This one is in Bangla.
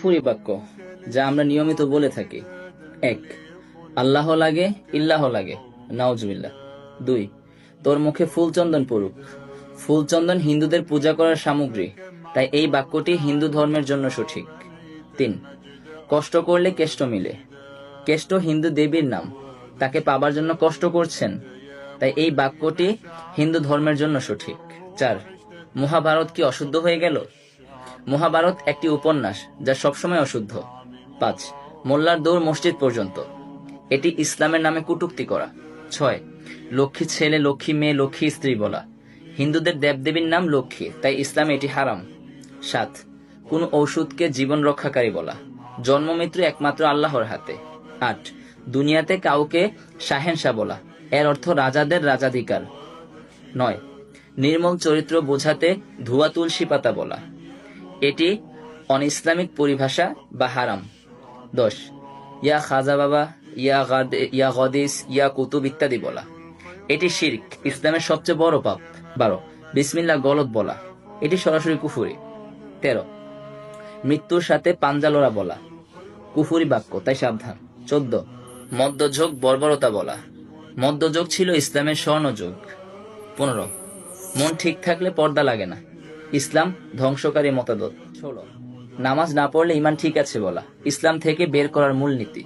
কুফরি বাক্য যা আমরা নিয়মিত বলে থাকি। 1. আল্লাহ লাগে ইল্লাহ লাগে, নাউজুবিল্লাহ। 2. তোর মুখে ফুলচন্দন পড়ুক। ফুলচন্দন হিন্দুদের পূজা করার সামগ্রী, তাই এই বাক্যটি হিন্দু ধর্মের জন্য সঠিক। 3. কষ্ট করলে কেষ্ট মিলে। কেষ্ট হিন্দু দেবীর নাম, তাকে পাবার জন্য কষ্ট করছেন, তাই এই বাক্যটি হিন্দু ধর্মের জন্য সঠিক। 4. মহাভারত কি অশুদ্ধ হয়ে গেল? মহাভারত একটি উপন্যাস যা সবসময় অশুদ্ধ। 5. মোল্লার দৌড় মসজিদ পর্যন্ত, এটি ইসলামের নামে কটূক্তি করা। 6. লক্ষ্মী ছেলে, লক্ষ্মী মেয়ে, লক্ষ্মী স্ত্রী বলা, হিন্দুদের দেবদেবীর নাম লক্ষ্মী, তাই ইসলামে এটি হারাম। 7. কোন ঔষধকে জীবন রক্ষাকারী বলা, জন্ম মৃত্যু একমাত্র আল্লাহর হাতে। 8. দুনিয়াতে কাউকে শাহেনশাহ বলা, এর অর্থ রাজাদের রাজাধিকার। 9. নির্মল চরিত্র বোঝাতে ধোয়া তুলসী পাতা বলা, এটি অন ইসলামিক পরিভাষা বা হারাম। 10. ইয়া খাজা বাবা, ইয়া গদিস, ইয়া কুতুব ইত্যাদি বলা, এটি শিরক, ইসলামের সবচেয়ে বড় পাপ। 12. বিসমিল্লাহ গলত বলা, এটি সরাসরি কুফরি। 13. মৃত্যুর সাথে পাঞ্জালোরা বলা, কুফরি বাক্য, তাই সাবধান। 14. মধ্যযুগ বর্বরতা বলা, মধ্যযুগ ছিল ইসলামের স্বর্ণযুগ। 15. মন ঠিক থাকলে পর্দা লাগে না, ইসলাম ধ্বংসকারী মতবাদ। 16. নামাজ না পড়লে ইমান ঠিক আছে বলা, ইসলাম থেকে বের করার মূলনীতি।